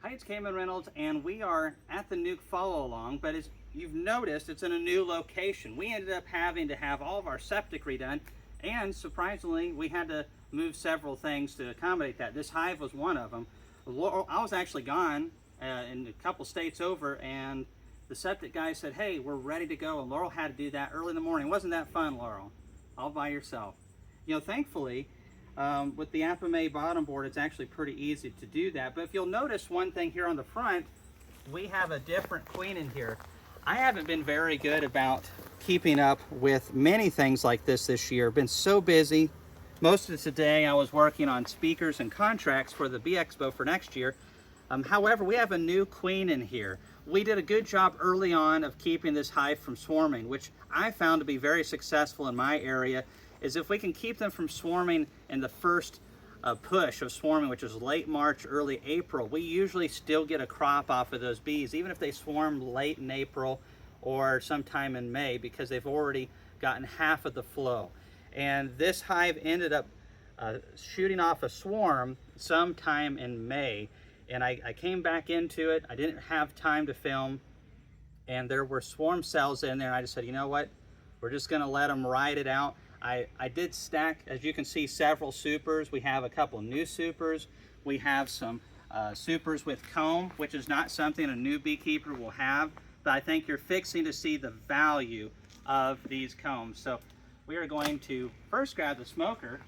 Hi, it's Kamon Reynolds, and we are at the Nuke follow along, but as you've noticed, it's in a new location. We ended up having to have all of our septic redone, and surprisingly, we had to move several things to accommodate that. This hive was one of them. I was actually gone in a couple states over, and the septic guy said, hey, we're ready to go, and Laurel had to do that early in the morning. Wasn't that fun, Laurel? All by yourself. You know, thankfully, with the Apame bottom board, it's actually pretty easy to do that. But if you'll notice one thing here on the front, we have a different queen in here. I haven't been very good about keeping up with many things like this year. Been so busy. Most of today I was working on speakers and contracts for the Bee Expo for next year. However, we have a new queen in here. We did a good job early on of keeping this hive from swarming, which I found to be very successful in my area. Is if we can keep them from swarming in the first push of swarming, which is late March, early April, we usually still get a crop off of those bees, even if they swarm late in April or sometime in May, because they've already gotten half of the flow. And this hive ended up shooting off a swarm sometime in May, and I came back into it. I didn't have time to film, and there were swarm cells in there, and I just said, you know what, we're just gonna let them ride it out. I did stack, as you can see, several supers. We have a couple new supers. We have some supers with comb, which is not something a new beekeeper will have, but I think you're fixing to see the value of these combs. So we are going to first grab the smoker.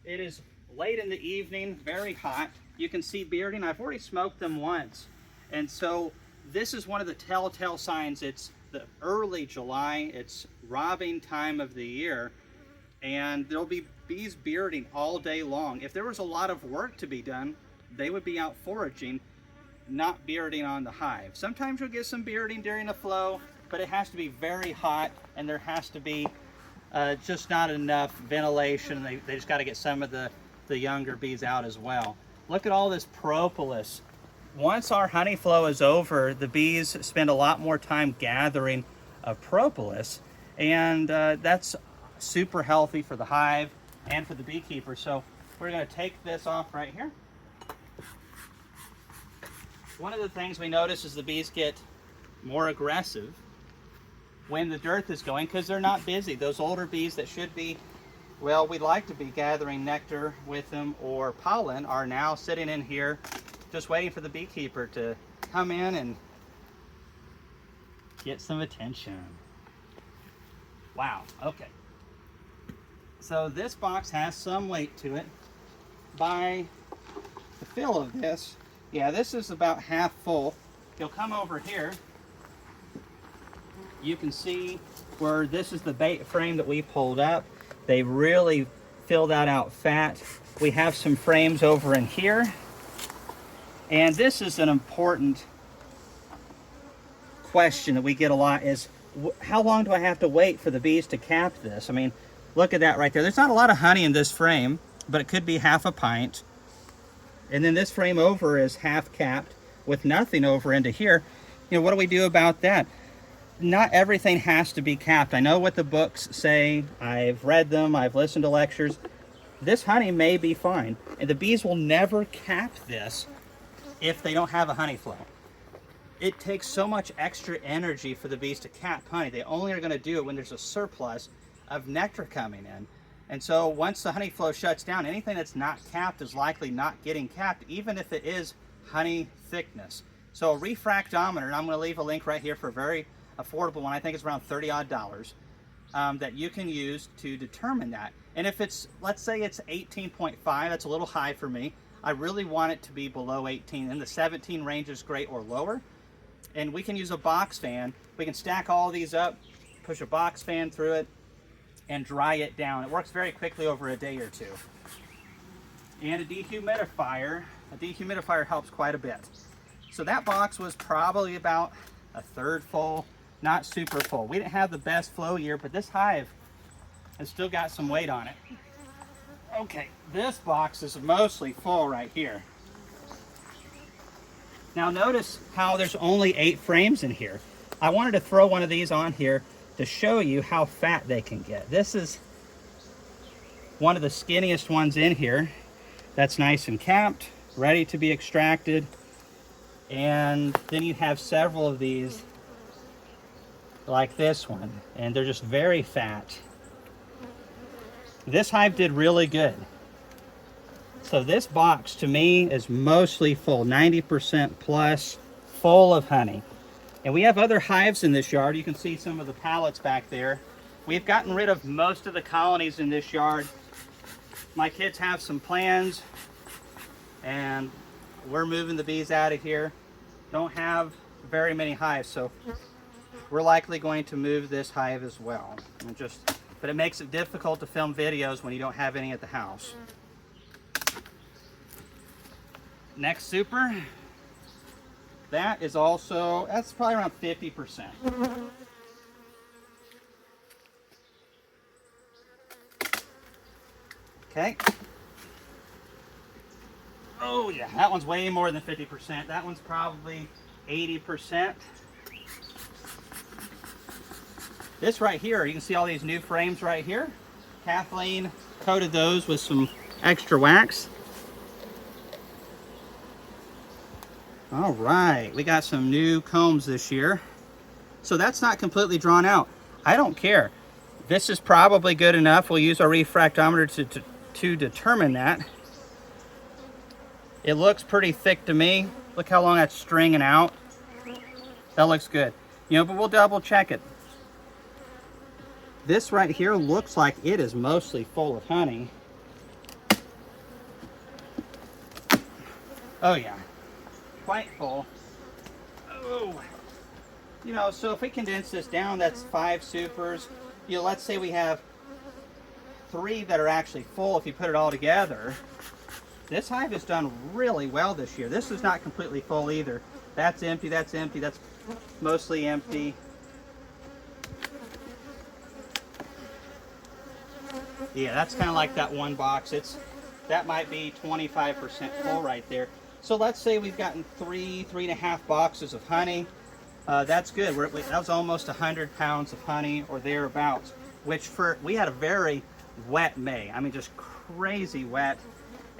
It is late in the evening, very hot. You can see bearding. I've already smoked them once. And so this is one of the telltale signs. It's the early July, it's robbing time of the year, and there'll be bees bearding all day long. If there was a lot of work to be done, they would be out foraging, not bearding on the hive. Sometimes you'll get some bearding during the flow, but it has to be very hot, and there has to be just not enough ventilation. They just got to get some of the younger bees out as well. Look at all this propolis. Once our honey flow is over, the bees spend a lot more time gathering propolis, and that's super healthy for the hive and for the beekeeper. So we're going to take this off right here. One of the things we notice is the bees get more aggressive when the dearth is going, because they're not busy. Those older bees that should be, well, we'd like to be gathering nectar with them or pollen, are now sitting in here just waiting for the beekeeper to come in and get some attention. Wow, okay. So this box has some weight to it. By the fill of this, yeah, this is about half full. You'll come over here. You can see where this is the bait frame that we pulled up. They really filled that out fat. We have some frames over in here. And this is an important question that we get a lot, is how long do I have to wait for the bees to cap this? I mean, look at that right there. There's not a lot of honey in this frame, but it could be half a pint. And then this frame over is half capped with nothing over into here. You know, what do we do about that? Not everything has to be capped. I know what the books say. I've read them. I've listened to lectures. This honey may be fine, and the bees will never cap this if they don't have a honey flow. It takes so much extra energy for the bees to cap honey. They only are going to do it when there's a surplus of nectar coming in. And so once the honey flow shuts down, anything that's not capped is likely not getting capped, even if it is honey thickness. So a refractometer, and I'm going to leave a link right here for a very affordable one. I think it's around $30 odd, that you can use to determine that. And if it's, let's say it's 18.5, that's a little high for me. I really want it to be below 18, and the 17 range is great, or lower. And we can use a box fan. We can stack all these up, push a box fan through it, and dry it down. It works very quickly over a day or two. And a dehumidifier. A dehumidifier helps quite a bit. So that box was probably about a third full, not super full. We didn't have the best flow year, but this hive has still got some weight on it. Okay, this box is mostly full right here. Now notice how there's only 8 frames in here. I wanted to throw one of these on here to show you how fat they can get. This is one of the skinniest ones in here. That's nice and capped, ready to be extracted. And then you have several of these like this one, and they're just very fat. This hive did really good. So this box to me is mostly full, 90% plus full of honey. And we have other hives in this yard. You can see some of the pallets back there. We've gotten rid of most of the colonies in this yard. My kids have some plans, and we're moving the bees out of here. Don't have very many hives, so we're likely going to move this hive as well. But it makes it difficult to film videos when you don't have any at the house. Next super, that's probably around 50%. Okay. Oh yeah, that one's way more than 50%. That one's probably 80%. This right here, you can see all these new frames right here. Kathleen coated those with some extra wax. All right, we got some new combs this year. So that's not completely drawn out. I don't care. This is probably good enough. We'll use our refractometer to determine that. It looks pretty thick to me. Look how long that's stringing out. That looks good. But we'll double check it. This right here looks like it is mostly full of honey. Oh yeah, quite full. Oh, so if we condense this down, that's 5 supers. Let's say we have 3 that are actually full. If you put it all together, this hive has done really well this year. This is not completely full either. That's empty, that's mostly empty. Yeah, that's kind of like that one box. That might be 25% full right there. So let's say we've gotten 3.5 boxes of honey. That's good. That was almost 100 pounds of honey or thereabouts, which we had a very wet May. I mean, just crazy wet.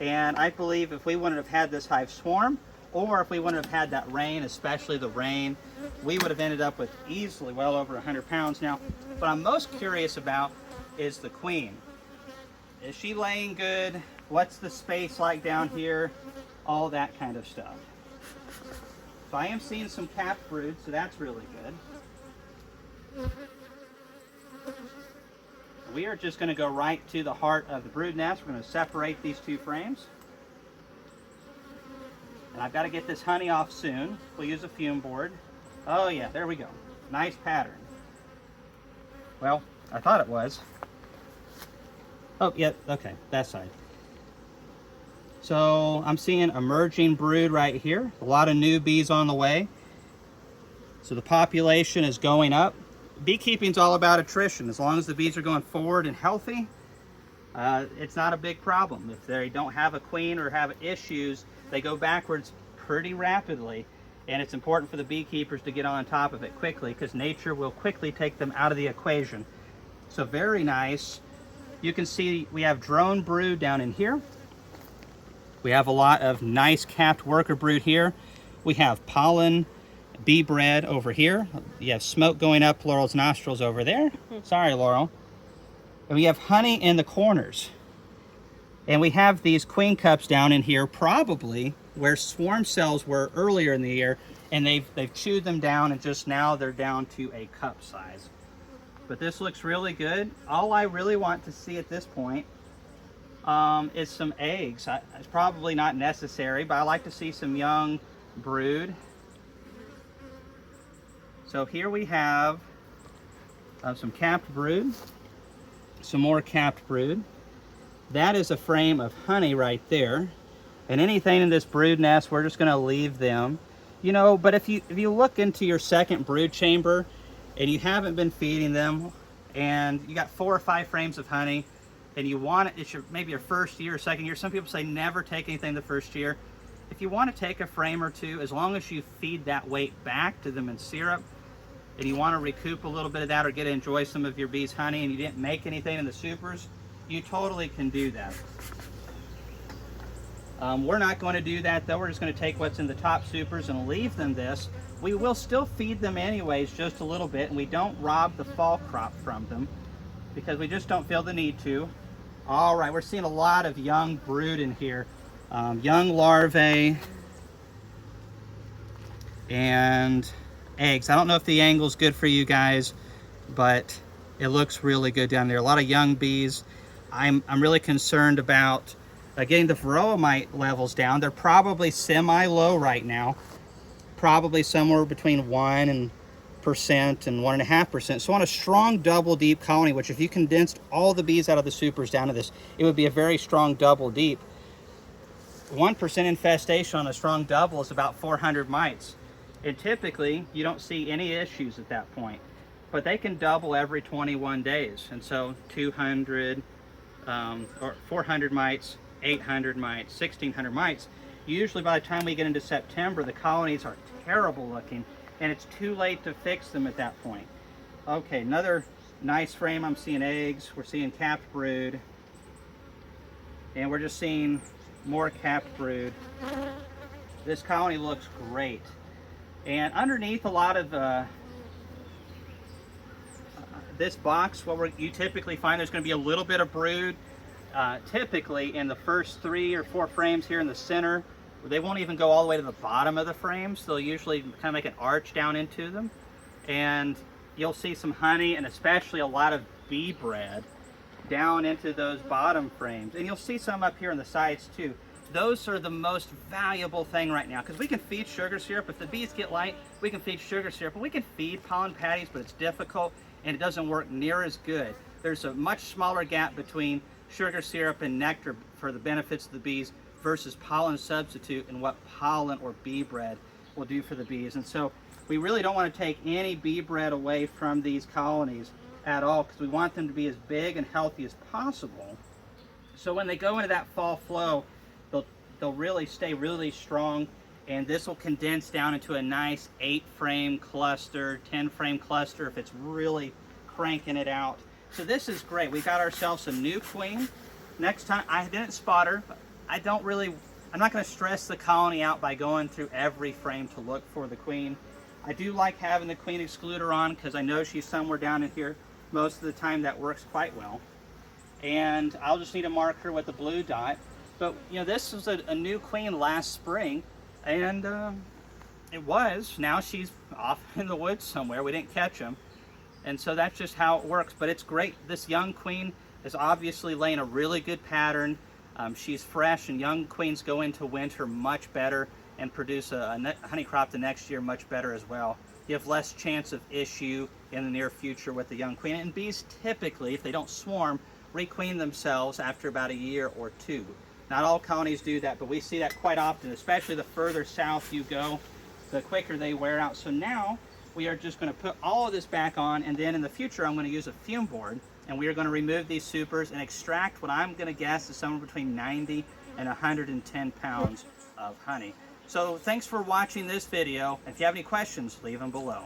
And I believe if we wouldn't have had this hive swarm, or if we wouldn't have had that rain, especially the rain, we would have ended up with easily well over 100 pounds. Now, what I'm most curious about is the queen. Is she laying good? What's the space like down here? All that kind of stuff. So I am seeing some capped brood, so that's really good. We are just going to go right to the heart of the brood nest. We're going to separate these 2 frames. And I've got to get this honey off soon. We'll use a fume board. Oh yeah, there we go. Nice pattern. Well, I thought it was. Oh, yeah, okay, that side. So I'm seeing emerging brood right here. A lot of new bees on the way. So the population is going up. Beekeeping is all about attrition. As long as the bees are going forward and healthy, it's not a big problem. If they don't have a queen or have issues, they go backwards pretty rapidly. And it's important for the beekeepers to get on top of it quickly, because nature will quickly take them out of the equation. So very nice. You can see we have drone brood down in here. We have a lot of nice capped worker brood here. We have pollen bee bread over here. You have smoke going up Laurel's nostrils over there. Sorry, Laurel. And we have honey in the corners. And we have these queen cups down in here, probably where swarm cells were earlier in the year, and they've chewed them down, and just now they're down to a cup size. But this looks really good. All I really want to see at this point is some eggs. It's probably not necessary, but I like to see some young brood. So here we have some capped brood, some more capped brood. That is a frame of honey right there. And anything in this brood nest, we're just gonna leave them. But if you look into your second brood chamber, and you haven't been feeding them, and you got 4 or 5 frames of honey, and you want it's maybe your first year or second year. Some people say never take anything the first year. If you want to take a frame or 2, as long as you feed that weight back to them in syrup, and you want to recoup a little bit of that or get to enjoy some of your bees' honey, and you didn't make anything in the supers, you totally can do that. We're not going to do that though. We're just going to take what's in the top supers and leave them this. We will still feed them anyways, just a little bit, and we don't rob the fall crop from them because we just don't feel the need to. All right, we're seeing a lot of young brood in here. Young larvae and eggs. I don't know if the angle's good for you guys, but it looks really good down there. A lot of young bees. I'm really concerned about getting the varroa mite levels down. They're probably semi-low right now, probably somewhere between 1% and 1.5%. So on a strong double deep colony, which if you condensed all the bees out of the supers down to this, it would be a very strong double deep. 1% infestation on a strong double is about 400 mites. And typically you don't see any issues at that point, but they can double every 21 days. And so 200 or 400 mites, 800 mites, 1600 mites. Usually by the time we get into September, the colonies are terrible looking and it's too late to fix them at that point. Okay, another nice frame. I'm seeing eggs, we're seeing capped brood, and we're just seeing more capped brood. This colony looks great. And underneath a lot of this box, you typically find there's going to be a little bit of brood. Typically in the first 3 or 4 frames here in the center, they won't even go all the way to the bottom of the frames. They'll usually kind of make an arch down into them. And you'll see some honey and especially a lot of bee bread down into those bottom frames. And you'll see some up here on the sides too. Those are the most valuable thing right now because we can feed sugar syrup. If the bees get light, we can feed sugar syrup. And we can feed pollen patties, but it's difficult and it doesn't work near as good. There's a much smaller gap between sugar syrup and nectar for the benefits of the bees versus pollen substitute and what pollen or bee bread will do for the bees. And so we really don't want to take any bee bread away from these colonies at all because we want them to be as big and healthy as possible. So when they go into that fall flow, they'll really stay really strong, and this will condense down into a nice 8-frame cluster, 10-frame cluster if it's really cranking it out. So this is great. We got ourselves a new queen. Next time, I didn't spot her, but I'm not going to stress the colony out by going through every frame to look for the queen. I do like having the queen excluder on because I know she's somewhere down in here. Most of the time that works quite well. And I'll just need a marker with the blue dot. But you know, this was a new queen last spring, and now she's off in the woods somewhere. We didn't catch them, and so that's just how it works. But it's great. This young queen is obviously laying a really good pattern. She's fresh, and young queens go into winter much better and produce a honey crop the next year much better as well. You have less chance of issue in the near future with the young queen. And bees typically, if they don't swarm, requeen themselves after about a year or 2. Not all colonies do that, but we see that quite often, especially the further south you go, the quicker they wear out. So now we are just going to put all of this back on, and then in the future I'm going to use a fume board, and we are going to remove these supers and extract what I'm going to guess is somewhere between 90 and 110 pounds of honey. So thanks for watching this video. If you have any questions, leave them below.